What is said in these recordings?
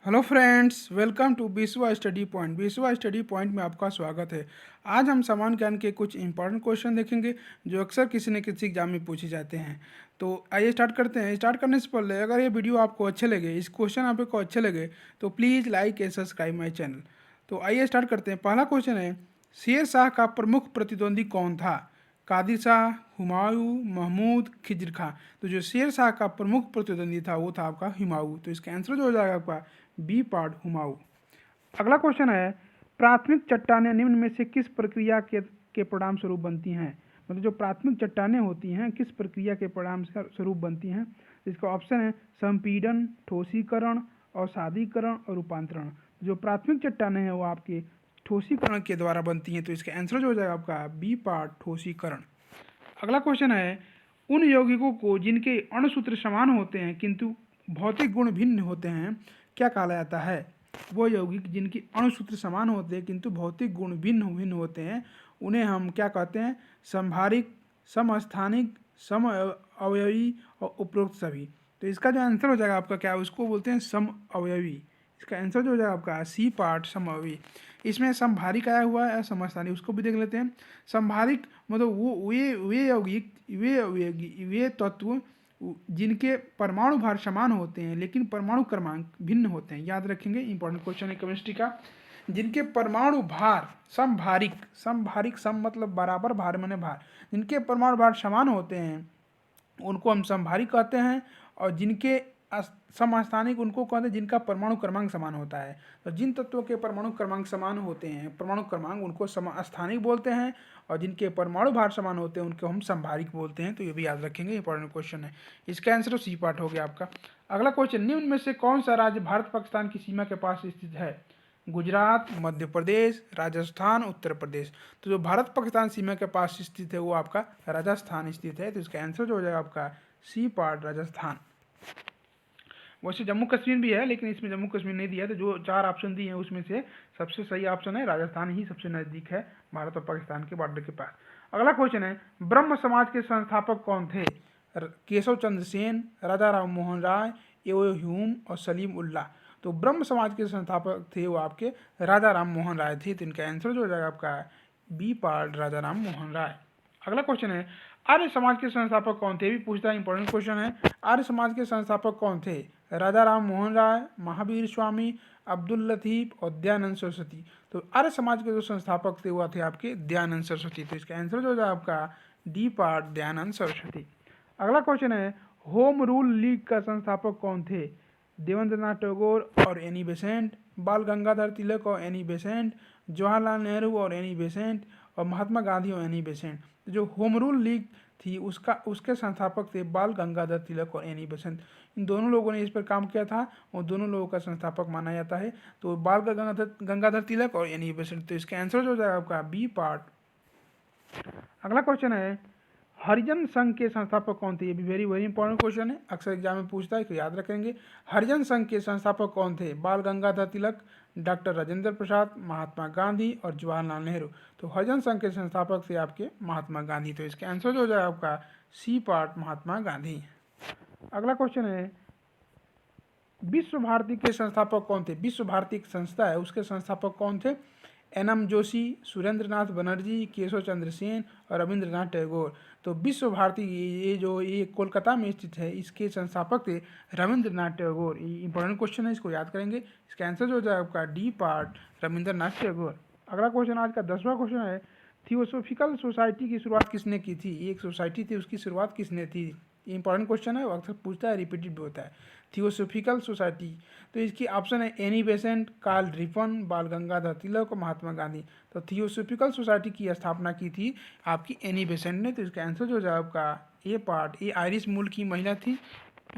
Hello friends, welcome to Biswa study point. Biswa study point में आपका स्वागत है। आज हम सामान्य ज्ञान के कुछ इंपॉर्टेंट क्वेश्चन देखेंगे जो अक्सर किसी न किसी एग्जाम में पूछे जाते हैं। तो आइए स्टार्ट करते हैं। स्टार्ट करने से पहले अगर ये वीडियो आपको अच्छे लगे, इस क्वेश्चन आपको अच्छे लगे तो please like and subscribe my channel. तो आइए स्टार्ट करते हैं। पहला क्वेश्चन है, शेर शाह का प्रमुख प्रतिद्वंदी कौन था? कादिर शाह, हुमायूं, महमूद, खिज्र खां। तो जो शेर शाह का प्रमुख प्रतिद्वंदी था वो था आपका हुमायूं। तो इसका आंसर जो हो जाएगा आपका बी पार्ट हुमायूं। अगला क्वेश्चन है, प्राथमिक चट्टानें निम्न में से किस प्रक्रिया के परिणाम स्वरूप बनती हैं? मतलब जो प्राथमिक चट्टानें होती हैं किस प्रक्रिया के परिणाम स्वरूप बनती हैं? इसका ऑप्शन है संपीड़न, ठोसीकरण, अवसादीकरण और रूपांतरण। जो प्राथमिक चट्टानें हैं वो आपके ठोसीकरण के द्वारा बनती हैं। तो इसका आंसर जो हो जाएगा आपका बी पार्ट ठोसीकरण। अगला क्वेश्चन है, उन यौगिकों को जिनके अणुसूत्र समान होते हैं किंतु भौतिक गुण भिन्न होते हैं क्या कहा जाता है? वो यौगिक जिनके अणुसूत्र समान होते हैं किंतु भौतिक गुण भिन्न भिन्न होते हैं उन्हें हम क्या कहते हैं? समभारिक, समस्थानिक, सम अवयवी और उपरोक्त सभी। तो इसका जो आंसर हो जाएगा आपका क्या, उसको बोलते हैं सम अवयवी। इसका आंसर जो हो जाएगा आपका सी पार्ट समअवयवी। इसमें समभारिक आया हुआ है, समस्थानिक, उसको भी देख लेते हैं। समभारिक मतलब वो वे यौगिक, वे तत्व जिनके परमाणु भार समान होते हैं लेकिन परमाणु क्रमांक भिन्न होते हैं। याद रखेंगे, इंपॉर्टेंट क्वेश्चन है केमिस्ट्री का। जिनके परमाणु भार समभारिक, समभारिक सम मतलब बराबर, भार माने भार, जिनके परमाणु भार समान होते हैं उनको हम समभारिक कहते हैं। और जिनके समस्थानिक उनको कहते हैं जिनका परमाणु क्रमांक समान होता है। तो जिन तत्वों के परमाणु क्रमांक समान होते हैं, परमाणु क्रमांक, उनको समस्थानिक बोलते हैं। और जिनके परमाणु भार समान होते हैं उनको हम समभारिक बोलते हैं। तो ये भी याद रखेंगे, इंपॉर्टेंट क्वेश्चन है। इसका आंसर सी पार्ट हो गया आपका। अगला क्वेश्चन, निम्न में से कौन सा राज्य भारत पाकिस्तान की सीमा के पास स्थित है? गुजरात, मध्य प्रदेश, राजस्थान, उत्तर प्रदेश। तो जो भारत पाकिस्तान सीमा के पास स्थित है वो आपका राजस्थान स्थित है। तो इसका आंसर जो हो जाएगा आपका सी पार्ट राजस्थान। वैसे जम्मू कश्मीर भी है लेकिन इसमें जम्मू कश्मीर नहीं दिया। तो जो चार ऑप्शन दिए हैं उसमें से सबसे सही ऑप्शन है राजस्थान ही सबसे नज़दीक है भारत और पाकिस्तान के बॉर्डर के पास। अगला क्वेश्चन है, ब्रह्म समाज के संस्थापक कौन थे? केशव चंद्र सेन, राजा राम मोहन राय, एओ ह्यूम और सलीम उल्लाह। तो ब्रह्म समाज के संस्थापक थे वो आपके राजा राम मोहन राय थे। तो इनका आंसर जो हो जाएगा आपका बी पार्ट राजा राम मोहन राय। अगला क्वेश्चन है, आर्य समाज के संस्थापक कौन थे? भी पूछता है, इंपॉर्टेंट क्वेश्चन है। आर्य समाज के संस्थापक कौन थे? राजा राम मोहन राय, महावीर स्वामी, अब्दुल लतीफ और दयानंद सरस्वती। तो आर्य समाज के जो संस्थापक थे वो थे आपके दयानंद सरस्वती। तो इसका आंसर जो हो जाएगा आपका डी पार्ट दयानंद सरस्वती। अगला क्वेश्चन है, होम रूल लीग का संस्थापक कौन थे? देवेंद्रनाथ टैगोर और एनी बेसेंट, बाल गंगाधर तिलक और एनी बेसेंट, जवाहरलाल नेहरू और एनी बेसेंट और महात्मा गांधी और एनी बेसेंट। तो जो होम रूल लीग थी उसके संस्थापक थे बाल गंगाधर तिलक और एनी बेसेंट। इन दोनों लोगों ने इस पर काम किया था और दोनों लोगों का संस्थापक माना जाता है। तो बाल गंगाधर तिलक और एनी बेसेंट। तो इसका आंसर जो हो जाएगा आपका बी पार्ट। अगला क्वेश्चन है, हरिजन संघ के संस्थापक कौन थे? ये भी वेरी वेरी इंपॉर्टेंट क्वेश्चन है, अक्सर एग्जाम में पूछता है तो याद रखेंगे। हरिजन संघ के संस्थापक कौन थे? बाल गंगाधर तिलक, डॉक्टर राजेंद्र प्रसाद, महात्मा गांधी और जवाहरलाल नेहरू। तो हरिजन संघ के संस्थापक थे आपके महात्मा गांधी। तो इसका आंसर जो हो जाएगा आपका सी पार्ट महात्मा गांधी। अगला क्वेश्चन है, विश्व भारती के संस्थापक कौन थे? विश्व भारती एक संस्था है, उसके संस्थापक कौन थे? एन.एम. जोशी, सुरेंद्रनाथ बनर्जी, केशव चंद्र सेन और रविंद्रनाथ टैगोर। तो विश्व भारती ये कोलकाता में स्थित है, इसके संस्थापक थे रविंद्रनाथ टैगोर। ये इंपॉर्टेंट क्वेश्चन है, इसको याद करेंगे। इसका आंसर जो हो जाएगा आपका डी पार्ट रविंद्रनाथ टैगोर। अगला क्वेश्चन आज का 10वां क्वेश्चन है, थियोसोफिकल सोसाइटी की शुरुआत किसने की थी? ये एक सोसाइटी थी, उसकी शुरुआत किसने थी? ये इंपॉर्टेंट क्वेश्चन है, अक्सर पूछता है, रिपीटेड भी होता है। थियोसोफिकल सोसाइटी, तो इसकी ऑप्शन है एनी बेसेंट, कार्ल रिपन, बाल गंगाधर तिलक और महात्मा गांधी। तो थियोसोफिकल सोसाइटी की स्थापना की थी आपकी एनी बेसेंट ने। तो इसका आंसर जो हो जाए आपका ए पार्ट। ये आयरिश मूल की महिला थी,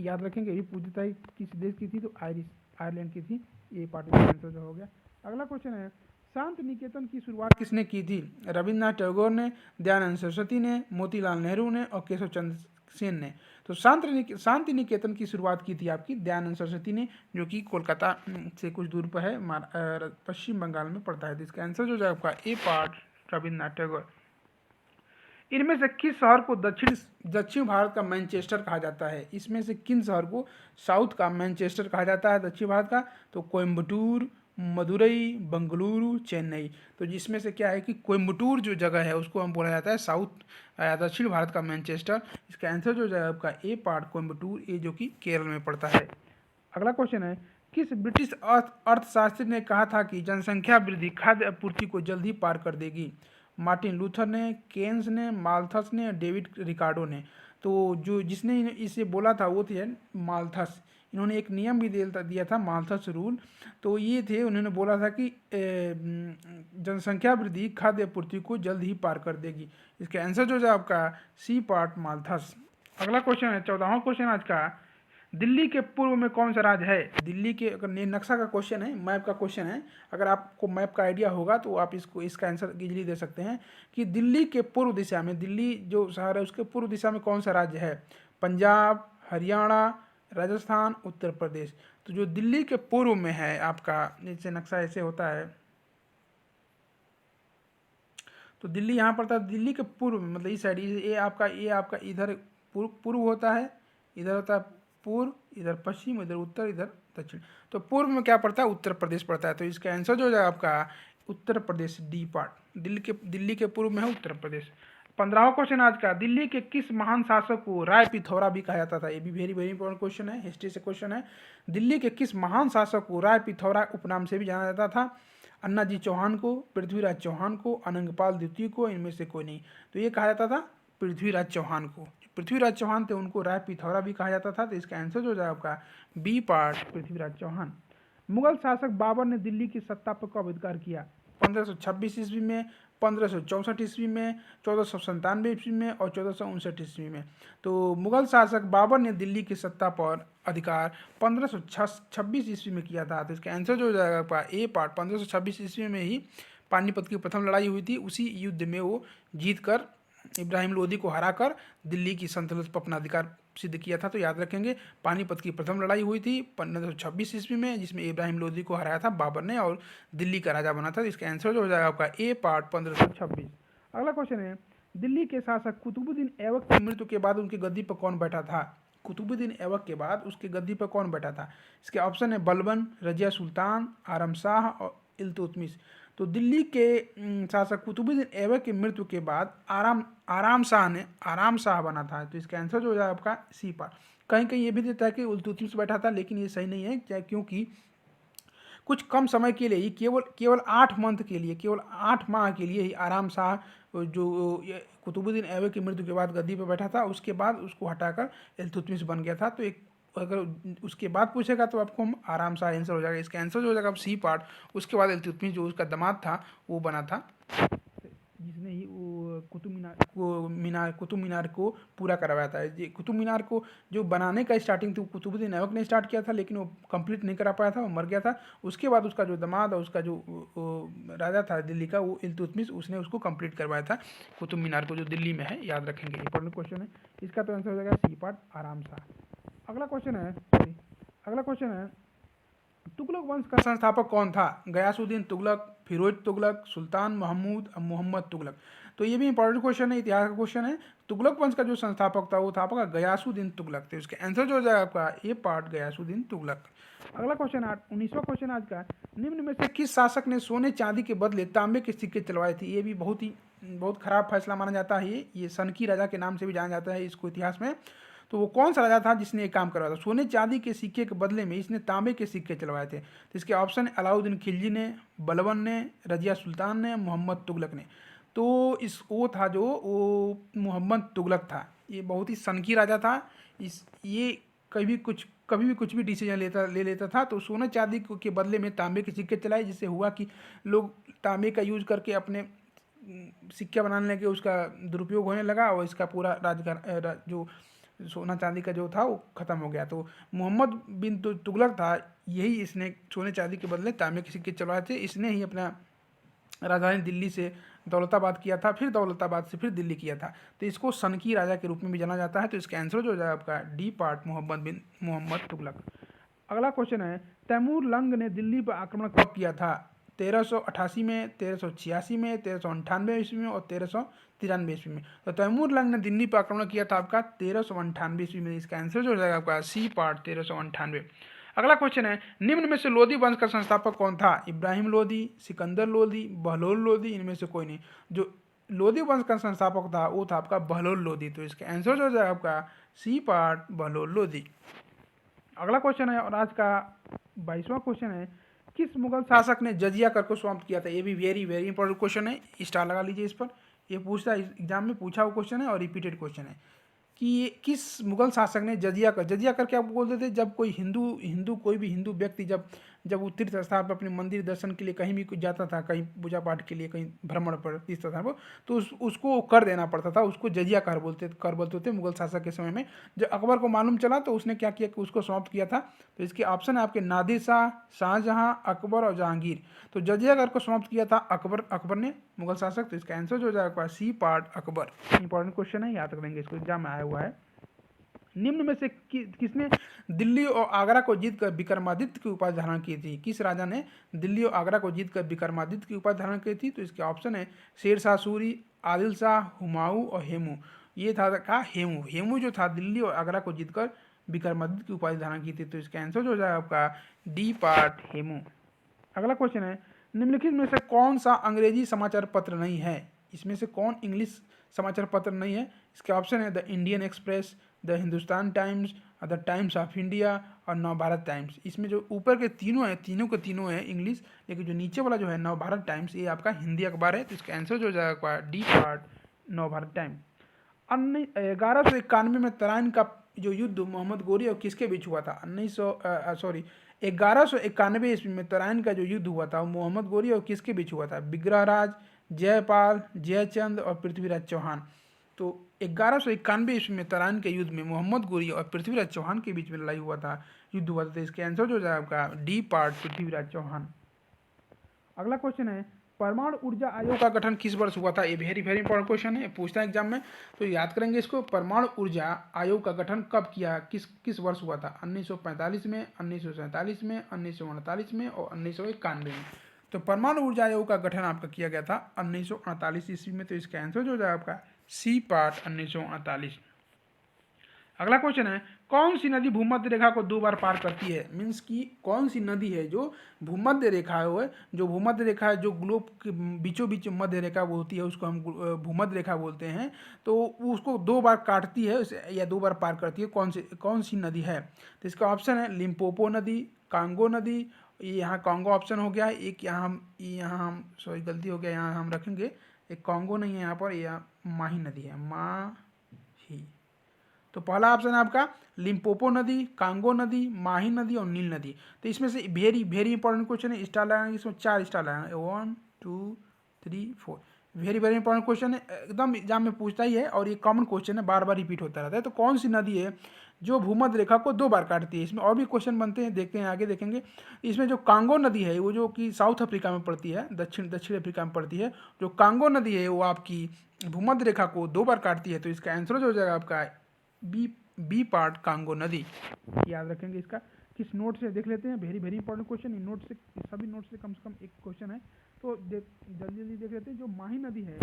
याद रखेंगे। ये पूछता है किस देश की थी, तो आयरलैंड की थी। ये पार्ट का आंसर जो हो गया। अगला क्वेश्चन है, शांति निकेतन की शुरुआत किसने की थी? रविन्द्रनाथ टैगोर ने, दयानंद सरस्वती ने, मोतीलाल नेहरू ने और केशव चंद्र सेन ने। तो शांति निकेतन की शुरुआत की थी आपकी दयानंद सरस्वती ने, जो कि कोलकाता से कुछ दूर पर है, पश्चिम बंगाल में पड़ता है। तो इसका आंसर जो है आपका ए पार्ट रविन्द्रनाथ टैगोर। इनमें से किस शहर को दक्षिण दक्षिण भारत का मैनचेस्टर कहा जाता है? इसमें से किन शहर को साउथ का मैनचेस्टर कहा जाता है दक्षिण भारत का? तो कोयम्बटूर, मदुरई, बंगलुरु, चेन्नई। तो जिसमें से क्या है कि कोयम्बटूर जो जगह है उसको हम बोला जाता है साउथ दक्षिण भारत का मैनचेस्टर। इसका आंसर जो जाएगा आपका ए पार्ट कोयम्बटूर, ये जो कि केरल में पड़ता है। अगला क्वेश्चन है, किस ब्रिटिश अर्थशास्त्री ने कहा था कि जनसंख्या वृद्धि खाद्य आपूर्ति को जल्द ही पार कर देगी? मार्टिन लूथर ने, केन्स ने, माल्थस ने, डेविड रिकार्डो ने। तो जो जिसने इसे बोला था वो थे माल्थस। इन्होंने एक नियम भी दिया था माल्थस रूल। तो ये थे, उन्होंने बोला था कि जनसंख्या वृद्धि खाद्य आपूर्ति को जल्द ही पार कर देगी। इसका आंसर जो है आपका सी पार्ट माल्थस। अगला क्वेश्चन है 14वां क्वेश्चन आज का, दिल्ली के पूर्व में कौन सा राज्य है? दिल्ली के, अगर नक्शा का क्वेश्चन है, मैप का क्वेश्चन है, अगर आपको मैप का आइडिया होगा तो आप इसका आंसर इजीली दे सकते हैं कि दिल्ली के पूर्व दिशा में, दिल्ली जो शहर है उसके पूर्व दिशा में कौन सा राज्य है? पंजाब, हरियाणा, राजस्थान, उत्तर प्रदेश। तो जो दिल्ली के पूर्व में है आपका, जैसे नक्शा ऐसे होता है, तो दिल्ली यहाँ पड़ता है, दिल्ली के पूर्व में मतलब इस साइड, ये आपका इधर पूर्व होता है, इधर होता है पूर्व, इधर पश्चिम, इधर उत्तर, इधर दक्षिण। तो पूर्व में क्या पड़ता है? उत्तर प्रदेश पड़ता है। तो इसका आंसर जो हो जाएगा आपका उत्तर प्रदेश, डी पार्ट। दिल्ली के पूर्व में है उत्तर प्रदेश। 15वां क्वेश्चन आज का, दिल्ली के किस महान शासक को राय पिथौरा भी कहा जाता था? ये भी वेरी वेरी इंपॉर्टेंट क्वेश्चन है, हिस्ट्री से क्वेश्चन है। दिल्ली के किस महान शासक को राय पिथौरा उपनाम से भी जाना जाता था? अन्ना जी चौहान को, पृथ्वीराज चौहान को, अनंगपाल द्वितीय को, इनमें से कोई नहीं। तो ये कहा जाता था पृथ्वीराज चौहान को। पृथ्वीराज चौहान थे उनको राय पिथौरा भी कहा जाता था। तो इसका आंसर जो हो जाएगा आपका बी पार्ट, पृथ्वीराज चौहान। मुगल शासक बाबर ने दिल्ली की सत्ता पर कब अधिकार किया? 1526 ईस्वी में, 1564 ईस्वी में, 1497 ईस्वी में और 1459 ईस्वी में। तो मुगल शासक बाबर ने दिल्ली की सत्ता पर अधिकार 1526 ईस्वी में किया था। तो इसका आंसर जो हो जाएगा आपका ए पार्ट, 1526 ईस्वी में ही पानीपत की प्रथम लड़ाई हुई थी। उसी युद्ध में वो जीत कर इब्राहिम लोदी को हराकर दिल्ली की सल्तनत पर अपना अधिकार सिद्ध किया था। तो याद रखेंगे, पानीपत की प्रथम लड़ाई हुई थी 1526 ईस्वी में, जिसमें इब्राहिम लोदी को हराया था बाबर ने और दिल्ली का राजा बना था। इसका आंसर जो हो जाएगा आपका ए पार्ट 1526। अगला क्वेश्चन है, दिल्ली के शासक कुतुबुद्दीन ऐबक की मृत्यु के बाद उनकी गद्दी पर कौन बैठा था? कुतुबुद्दीन ऐबक के बाद उसकी गद्दी पर कौन बैठा था? इसके ऑप्शन है बलबन, रजिया सुल्तान, आरम शाह और इल्तुतमिश। तो दिल्ली के शासक कुतुबुद्दीन ऐबक की मृत्यु के बाद आराम शाह बना था। तो इसका आंसर जो हो जाएगा आपका सी पार्ट। कहीं कहीं ये भी देता है कि इल्तुतमिश बैठा था, लेकिन ये सही नहीं है, क्या, क्योंकि कुछ कम समय के लिए ही, केवल 8 मंथ के लिए, केवल 8 माह के लिए ही आराम शाह जो कुतुबुद्दीन ऐबक की मृत्यु के बाद गद्दी पर बैठा था, उसके बाद उसको हटाकर इल्तुतमिश बन गया था। तो एक अगर उसके बाद पूछेगा तो आपको हम आराम शाह आंसर हो जाएगा। इसका आंसर जो हो जाएगा सी पार्ट। उसके बाद इल्तुतमिश जो उसका दामाद था वो बना था, जिसने ही वो कुतुब मीनार को पूरा करवाया था। ये कुतुब मीनार को जो बनाने का स्टार्टिंग थी वो कुतुबुद्दीन ऐबक ने स्टार्ट किया था, लेकिन वो कंप्लीट नहीं करा पाया था, वो मर गया था। उसके बाद उसका जो दामाद और उसका जो राजा था दिल्ली का, वो इल्तुतमिश, उसने उसको कंप्लीट करवाया था कुतुब मीनार को, जो दिल्ली में है। याद रखेंगे, इंपॉर्टेंट क्वेश्चन है। इसका तो आंसर हो जाएगा सी पार्ट, आराम शाह। अगला क्वेश्चन है तुगलक वंश का संस्थापक कौन था? गयासुद्दीन तुगलक, फिरोज तुगलक, सुल्तान महमूद, मोहम्मद तुगलक। तो ये भी इंपॉर्टेंट क्वेश्चन है, इतिहास का क्वेश्चन है। तुगलक वंश का जो संस्थापक था वो था आपका गयासुद्दीन तुगलक। तो इसका आंसर जो हो जाएगा आपका ए पार्ट, गयासुद्दीन तुगलक। अगला क्वेश्चन 19वां क्वेश्चन आज का, निम्न में से किस शासक ने सोने चांदी के बदले तांबे के सिक्के चलवाए थे? ये भी बहुत खराब फैसला माना जाता है। ये सनकी राजा के नाम से भी जाना जाता है इसको इतिहास में। तो वो कौन सा राजा था जिसने ये काम करवाया था? सोने चांदी के सिक्के के बदले में इसने तांबे के सिक्के चलवाए थे। तो इसके ऑप्शन अलाउद्दीन खिलजी ने, बलबन ने, रजिया सुल्तान ने, मोहम्मद तुगलक ने। तो वो था जो वो मोहम्मद तुगलक था। ये बहुत ही सनकी राजा था। ये कभी भी कुछ भी डिसीजन ले लेता था। तो सोने चांदी के बदले में तांबे के सिक्के चलाए, जिससे हुआ कि लोग तांबे का यूज करके अपने सिक्के बनाने लगे, उसका दुरुपयोग होने लगा और इसका पूरा जो सोना चांदी का जो था वो ख़त्म हो गया। तो मोहम्मद बिन तुगलक था, यही इसने सोने चांदी के बदले तांबे के सिक्के चलवाए थे। इसने ही अपना राजधानी दिल्ली से दौलताबाद किया था, फिर दौलताबाद से फिर दिल्ली किया था। तो इसको सनकी राजा के रूप में भी जाना जाता है। तो इसका आंसर जो हो जाएगा आपका डी पार्ट, मोहम्मद तुगलक। अगला क्वेश्चन है, तैमूर लंग ने दिल्ली पर आक्रमण कब किया था? 1388 में, 1386 में, 1398 ईस्वी में और 1393 ईस्वी में। तो तैमूर लंग ने दिल्ली पर आक्रमण किया था आपका 1398 ईस्वी में। इसका आंसर जो हो जाएगा आपका सी पार्ट 1398। अगला क्वेश्चन है, निम्न में से लोधी वंश का संस्थापक कौन था? इब्राहिम लोधी, सिकंदर लोधी, बहलोल लोधी, इनमें से कोई नहीं। जो लोधी वंश का संस्थापक था वो था आपका बहलोल लोधी। तो इसका आंसर जो हो जाएगा आपका सी पार्ट बहलोल लोधी। अगला क्वेश्चन है और आज का 22वां क्वेश्चन है, किस मुगल शासक ने जजिया कर को समाप्त किया था? ये भी वेरी वेरी इंपॉर्टेंट क्वेश्चन है, स्टार लगा लीजिए इस पर। ये पूछता है, एग्जाम में पूछा हुआ क्वेश्चन है और रिपीटेड क्वेश्चन है कि ये किस मुगल शासक ने जजिया कर क्या बोलते थे? जब कोई कोई भी हिंदू व्यक्ति जब जब वो तीर्थ स्थान पर अपने मंदिर दर्शन के लिए कहीं भी जाता था, कहीं पूजा पाठ के लिए, कहीं भ्रमण पर तीर्थ स्थान पर, तो उसको कर देना पड़ता था। उसको जजिया कर बोलते थे मुगल शासक के समय में। जब अकबर को मालूम चला तो उसने क्या किया कि उसको समाप्त किया था। तो इसके ऑप्शन है आपके नादिर शाह, शाहजहां, अकबर और जहांगीर। तो जजिया कर को समाप्त किया था अकबर ने, मुगल शासक। तो इसका आंसर जो हो जाएगा C part Akbar. Important question है, याद रखेंगे, इसको एग्जाम में आया हुआ है। निम्न में से किसने दिल्ली और आगरा को जीतकर विक्रमादित्य की उपाधि धारण की थी? किस राजा ने दिल्ली और आगरा को जीतकर विक्रमादित्य की उपाधि धारण की थी? तो इसके ऑप्शन है शेर शाह सूरी, आदिल शाह, हुमायूं और हेमू। ये था कहा हेमू जो था दिल्ली और आगरा को जीतकर विक्रमादित्य की उपाधि धारण की थी। तो इसका आंसर जो हो जाएगा आपका डी पार्ट हेमू। अगला क्वेश्चन है, निम्नलिखित में से कौन सा अंग्रेजी समाचार पत्र नहीं है? इसमें से कौन इंग्लिश समाचार पत्र नहीं है? इसके ऑप्शन है the Indian express, the Hindustan times, the times of India और नवभारत टाइम्स। इसमें जो ऊपर के तीनों हैं, तीनों के तीनों हैं इंग्लिश, लेकिन जो नीचे वाला जो है नवभारत टाइम्स, ये आपका हिंदी अखबार है। तो इसका आंसर जो हो जाएगा डी पार्ट नवभारत टाइम्स। 1191 में तराइन का जो युद्ध मोहम्मद गोरी और किसके बीच हुआ था? 1191 ईस्वी में तराइन का जो युद्ध हुआ था वो मोहम्मद गोरी और किसके बीच हुआ था? विग्रहराज, जयपाल, जयचंद और पृथ्वीराज चौहान। तो 1191 ईस्वी में तराइन के युद्ध में मोहम्मद गोरी और पृथ्वीराज चौहान के बीच में लड़ाई हुआ था, युद्ध हुआ था। तो इसके आंसर जो हो जाएगा आपका डी पार्ट पृथ्वीराज चौहान। अगला क्वेश्चन है, परमाणु ऊर्जा आयोग का गठन किस वर्ष हुआ था? ये वेरी वेरी इंपॉर्टेंट क्वेश्चन है, पूछता है एग्जाम में, तो याद करेंगे इसको। परमाणु ऊर्जा आयोग का गठन कब किया, किस वर्ष हुआ था? 1945 में, 1947 में, 1948 में और 1991 में। तो परमाणु ऊर्जा आयोग का गठन आपका किया गया था 1948 ईस्वी में। तो इसका आंसर जो हो जाएगा आपका सी पार्ट 1948। अगला क्वेश्चन है, कौन सी नदी भूमध्य रेखा को 2 बार पार करती है? मीन्स की कौन सी नदी है जो भूमध्य रेखा है, जो भूमध्य रेखा है, जो ग्लोब के बीचों बीच मध्य रेखा वो होती है, उसको हम भूमध्य रेखा बोलते हैं। तो उसको 2 बार काटती है या 2 बार पार करती है, कौन सी नदी है? तो इसका ऑप्शन है लिम्पोपो नदी, कांगो नदी, यहाँ कांगो ऑप्शन हो गया, एक यहाँ हम सॉरी गलती हो गया, यहाँ हम रखेंगे एक कांगो नहीं है यहाँ पर, यह माही नदी है, माही। तो पहला ऑप्शन है आपका लिम्पोपो नदी, कांगो नदी, माही नदी और नील नदी। तो इसमें से वेरी वेरी इंपॉर्टेंट क्वेश्चन है, स्टार लगाएंगे, इसमें 4 स्टार लगाएंगे, 1 2 3 4। वेरी वेरी इंपॉर्टेंट क्वेश्चन है, एकदम एग्जाम में पूछता ही है और ये कॉमन क्वेश्चन है, बार बार रिपीट होता रहता है। तो कौन सी नदी है जो भूमध्य रेखा को 2 बार काटती है? इसमें और भी क्वेश्चन बनते हैं, देखते हैं आगे देखेंगे। इसमें जो कांगो नदी है वो जो कि साउथ अफ्रीका में पड़ती है, दक्षिण अफ्रीका में पड़ती है, जो कांगो नदी है वो आपकी भूमध्य रेखा को 2 बार काटती है। तो इसका आंसर जो हो जाएगा आपका बी पार्ट कांगो नदी। याद रखेंगे इसका। किस नोट से देख लेते हैं, very very important question. In note से, सभी नोट से कम एक क्वेश्चन है, तो जल्दी जल्दी देख लेते हैं। जो माही नदी है,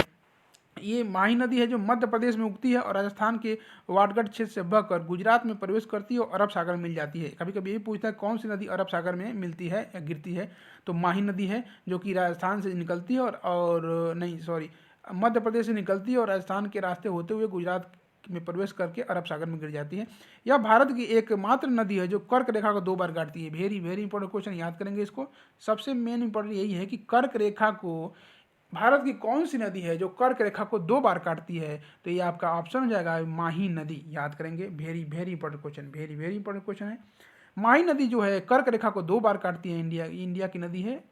ये माही नदी है जो मध्य प्रदेश में उगती है और राजस्थान के वाटगढ़ क्षेत्र से बहकर गुजरात में प्रवेश करती है और अरब सागर में मिल जाती है। कभी कभी ये पूछता है कौन सी नदी अरब सागर में मिलती है या गिरती है? तो माही नदी है जो कि राजस्थान से निकलती है और नहीं सॉरी मध्य प्रदेश से निकलती है और राजस्थान के रास्ते होते हुए गुजरात में प्रवेश करके अरब सागर में गिर जाती है। यह भारत की एकमात्र नदी है जो कर्क रेखा को 2 बार काटती है। वेरी वेरी इंपॉर्टेंट क्वेश्चन, याद करेंगे इसको। सबसे मेन इंपॉर्टेंट यही है कि कर्क रेखा को, भारत की कौन सी नदी है जो कर्क रेखा को 2 बार काटती है? तो ये आपका ऑप्शन हो जाएगा माही नदी। याद करेंगे, very very important question, very very important question है। माही नदी जो है कर्क रेखा को 2 बार काटती है, इंडिया की नदी है।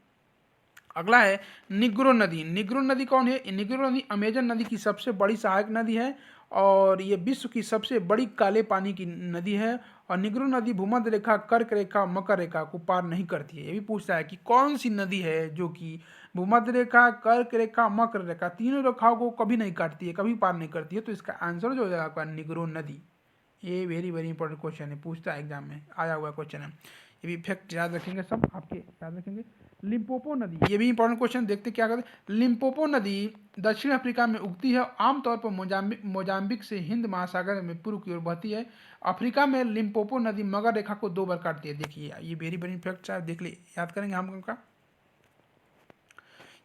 अगला है निग्रो नदी। निग्रो नदी कौन है? निग्रो नदी अमेजन नदी की सबसे बड़ी सहायक नदी है और ये विश्व की सबसे बड़ी काले पानी की नदी है। और निग्रो नदी भूमध्य रेखा, कर्क रेखा, मकर रेखा को पार नहीं करती है। ये भी पूछता है कि कौन सी नदी है जो कि भूमध्य रेखा, कर्क रेखा, मकर रेखा, तीनों रेखाओं को कभी नहीं काटती है, कभी पार नहीं करती है। तो इसका आंसर जो हो जाएगा आपका निग्रो नदी। ये वेरी वेरी इंपॉर्टेंट क्वेश्चन है, पूछता है एग्जाम में, आया हुआ क्वेश्चन है। ये भी फैक्ट याद रखेंगे, सब आपके याद रखेंगे। लिम्पोपो नदी, ये भी इंपॉर्टेंट क्वेश्चन, देखते क्या कहते हैं। लिम्पोपो नदी दक्षिण अफ्रीका में उगती है, आमतौर पर मोजाम्बिक से हिंद महासागर में पूर्व की ओर बहती है। अफ्रीका में लिम्पोपो नदी मगर रेखा को 2 बार काटती है। देखिए ये वेरी वेरी फैक्ट है, देख ले याद करेंगे हम उनका।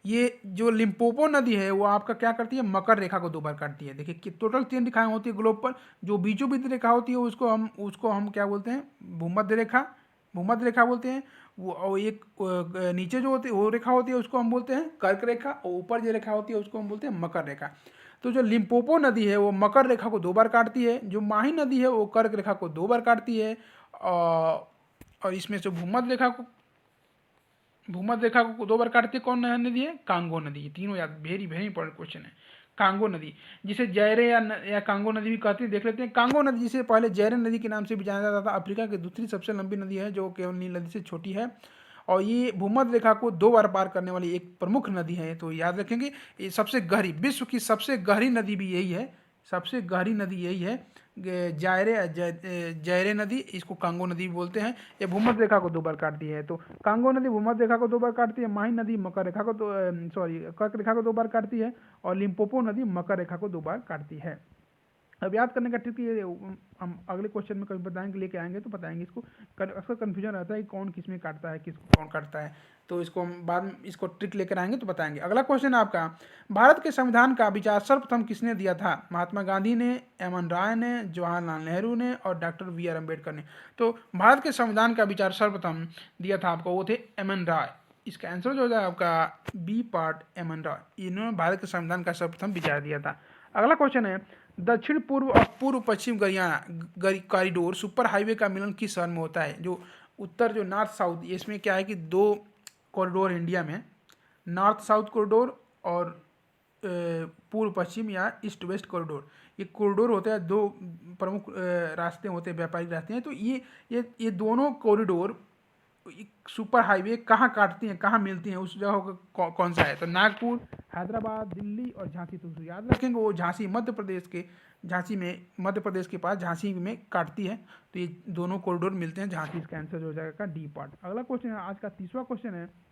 ये जो लिम्पोपो नदी है वो आपका क्या करती है, मकर रेखा को 2 बार काटती है। देखिए कि टोटल 3 रेखाएं होती है ग्लोब पर, जो बीचों बीच रेखा होती है उसको हम क्या बोलते हैं, भूमध्य रेखा बोलते हैं। वो और एक नीचे जो होती है वो रेखा होती है उसको हम बोलते हैं कर्क रेखा, और ऊपर जो रेखा होती है उसको हम बोलते हैं मकर रेखा। तो जो लिम्पोपो नदी है वो मकर रेखा को 2 बार काटती है, जो माही नदी है वो कर्क रेखा को 2 बार काटती है, और इसमें से भूमध्य रेखा को 2 बार काटती है कौन नदी है, कांगो नदी। ये तीनों याद, वेरी वेरी इंपॉर्टेंट क्वेश्चन है। कांगो नदी, जिसे जैरे या कांगो नदी भी कहते हैं, देख लेते हैं। कांगो नदी जिसे पहले जैरे नदी के नाम से भी जाना जाता था, अफ्रीका की दूसरी सबसे लंबी नदी है जो केवल नील नदी से छोटी है, और ये भूमध्य रेखा को 2 बार पार करने वाली एक प्रमुख नदी है। तो याद रखेंगे ये सबसे गहरी, विश्व की सबसे गहरी नदी भी यही है, सबसे गहरी नदी यही है, जैरे नदी, इसको कांगो नदी बोलते हैं। ये भूमध्य रेखा को 2 बार काटती है। तो कांगो नदी भूमध्य रेखा को 2 बार काटती है, माही नदी मकर रेखा को कर्क रेखा को 2 बार काटती है, और लिम्पोपो नदी मकर रेखा को 2 बार काटती है। अब याद करने का ट्रिक ये, हम अगले क्वेश्चन में कभी बताएंगे, लेके आएंगे तो बताएंगे इसको। अक्सर कन्फ्यूजन रहता है कि कौन किस में काटता है, किसको कौन काटता है, तो इसको हम बाद में इसको ट्रिक लेकर आएंगे तो बताएंगे। अगला क्वेश्चन है आपका, भारत के संविधान का विचार सर्वप्रथम किसने दिया था? महात्मा गांधी ने, एम.एन. राय ने, जवाहरलाल नेहरू ने, और डॉक्टर बी.आर. अम्बेडकर ने। तो भारत के संविधान का विचार सर्वप्रथम दिया था आपको, वो थे एम.एन. राय। इसका आंसर जो हो जाएगा आपका बी पार्ट, एम.एन. राय। इन्होंने भारत के संविधान का सर्वप्रथम विचार दिया था। अगला क्वेश्चन है, दक्षिण पूर्व और पूर्व पश्चिम गरियाना कॉरिडोर सुपर हाईवे का मिलन किस शहर में होता है? जो उत्तर, जो नॉर्थ साउथ, इसमें क्या है कि 2 कॉरिडोर इंडिया में, नॉर्थ साउथ कॉरिडोर और पूर्व पश्चिम या ईस्ट वेस्ट कॉरिडोर, ये कॉरिडोर होते हैं, 2 प्रमुख रास्ते होते हैं, व्यापारिक रास्ते हैं। तो ये दोनों कॉरिडोर सुपर हाईवे कहाँ काटती हैं, कहाँ मिलती हैं, उस जगह का कौन सा है? तो नागपुर, हैदराबाद, दिल्ली और झांसी। तो याद रखेंगे वो झांसी, मध्य प्रदेश के झांसी में, मध्य प्रदेश के पास झांसी में काटती है। तो ये दोनों कॉरिडोर मिलते हैं झांसी। इसका आंसर हो जाएगा डी पार्ट। अगला क्वेश्चन है, आज का 30वां क्वेश्चन है,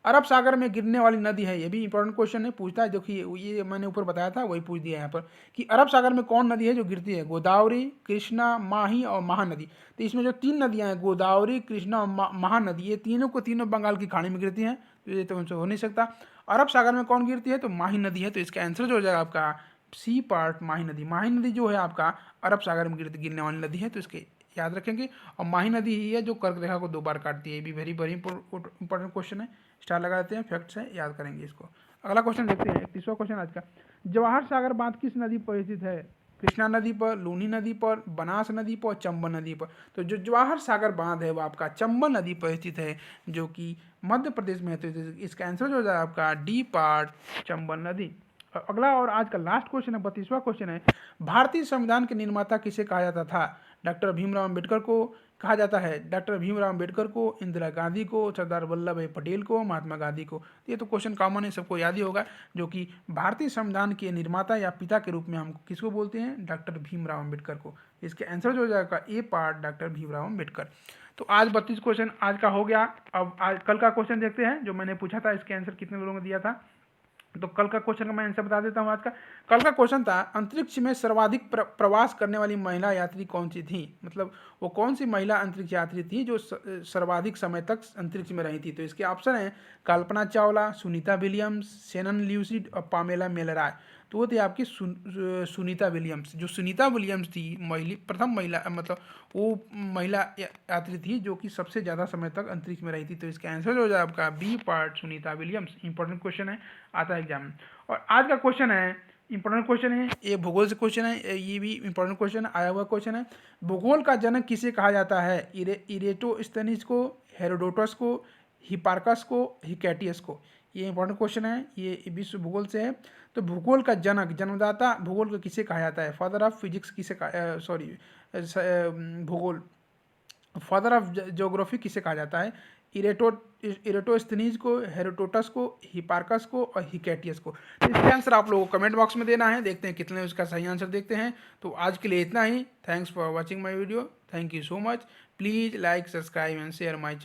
अरब सागर में गिरने वाली नदी है, ये भी इंपॉर्टेंट क्वेश्चन है, पूछता है। देखिए ये मैंने ऊपर बताया था, वही पूछ दिया यहाँ पर कि अरब सागर में कौन नदी है जो गिरती है? गोदावरी, कृष्णा, माही और महानदी। तो इसमें जो 3 नदियाँ हैं, गोदावरी, कृष्णा और महानदी, ये तीनों को तीनों बंगाल की खाड़ी में गिरती हैं। तो ये तो उनसे हो नहीं सकता। अरब सागर में कौन गिरती है? तो माही नदी है। तो इसका आंसर जो हो जाएगा आपका सी पार्ट, माही नदी। माही नदी जो है आपका अरब सागर में गिरने वाली नदी है, तो इसके याद रखेंगे। और माही नदी ही है जो कर्क रेखा को 2 बार काटती है। ये भी वेरी वेरी इंपॉर्टेंट क्वेश्चन है, स्टार लगा देते हैं, फैक्ट्स है, याद करेंगे इसको। अगला क्वेश्चन देखते हैं, 31वां क्वेश्चन आज का, जवाहर सागर बांध किस नदी पर स्थित है? कृष्णा नदी पर, लूनी नदी पर, बनास नदी पर, चंबल नदी पर। तो जो जवाहर सागर बांध है वो आपका चंबल नदी पर स्थित है, जो कि मध्य प्रदेश में है। तो इसका आंसर जो हो जाएगा आपका डी पार्ट, चंबल नदी। अगला और आज का लास्ट क्वेश्चन है, 32वां क्वेश्चन है, भारतीय संविधान के निर्माता किसे कहा जाता था? डॉक्टर भीमराव अम्बेडकर को कहा जाता है, डॉक्टर भीमराव अम्बेडकर को, इंदिरा गांधी को, सरदार वल्लभ भाई पटेल को, महात्मा गांधी को। ये तो क्वेश्चन कॉमन है, सबको याद ही होगा, जो कि भारतीय संविधान के निर्माता या पिता के रूप में हम किसको बोलते हैं? डॉक्टर भीमराव अम्बेडकर को। इसके आंसर जो हो जाएगा ए पार्ट, डॉक्टर भीमराव अम्बेडकर। तो आज 32 क्वेश्चन आज का हो गया। अब आज कल का क्वेश्चन देखते हैं, जो मैंने पूछा था इसके आंसर कितने लोगों ने दिया था। तो कल का क्वेश्चन का मैं आंसर बता देता हूँ आज का। कल का क्वेश्चन था, अंतरिक्ष में सर्वाधिक प्रवास करने वाली महिला यात्री कौन सी थी? मतलब वो कौन सी महिला अंतरिक्ष यात्री थी जो सर्वाधिक समय तक अंतरिक्ष में रही थी? तो इसके ऑप्शन है Kalpana Chawla, Sunita Williams, Shannon Lucid और पामेला मेलरॉय। तो वो थी आपकी सुनीता विलियम्स। जो सुनीता विलियम्स थी, प्रथम महिला, मतलब वो महिला यात्री थी जो कि सबसे ज़्यादा समय तक अंतरिक्ष में रही थी। तो इसका आंसर हो जाए आपका B part, Sunita Williams. Important question है, आता है एग्जाम में। और आज का क्वेश्चन है, इंपॉर्टेंट क्वेश्चन है, ये भूगोल से क्वेश्चन है, ये भी इंपॉर्टेंट क्वेश्चन आया हुआ क्वेश्चन है। भूगोल का जनक किसे कहा जाता है? इरेटोस्थेनीज को, हेरोडोटस को, हिपार्कस को, हिकैटियस को। ये इंपॉर्टेंट क्वेश्चन है, ये विश्व भूगोल से है। तो भूगोल का जनक, जन्मदाता भूगोल को किसे कहा जाता है? फादर ऑफ फिजिक्स किसे भूगोल, फादर ऑफ ज्योग्राफी किसे कहा जाता है? इरेटोस्थेनीज को, हेरोडोटस को, हिपार्कस को और हिकैटियस को। तो इसका आंसर आप लोगों को कमेंट बॉक्स में देना है, देखते हैं कितने उसका सही आंसर देखते हैं। तो आज के लिए इतना ही। Thanks for watching my video. Thank you so much. Please like, subscribe and share my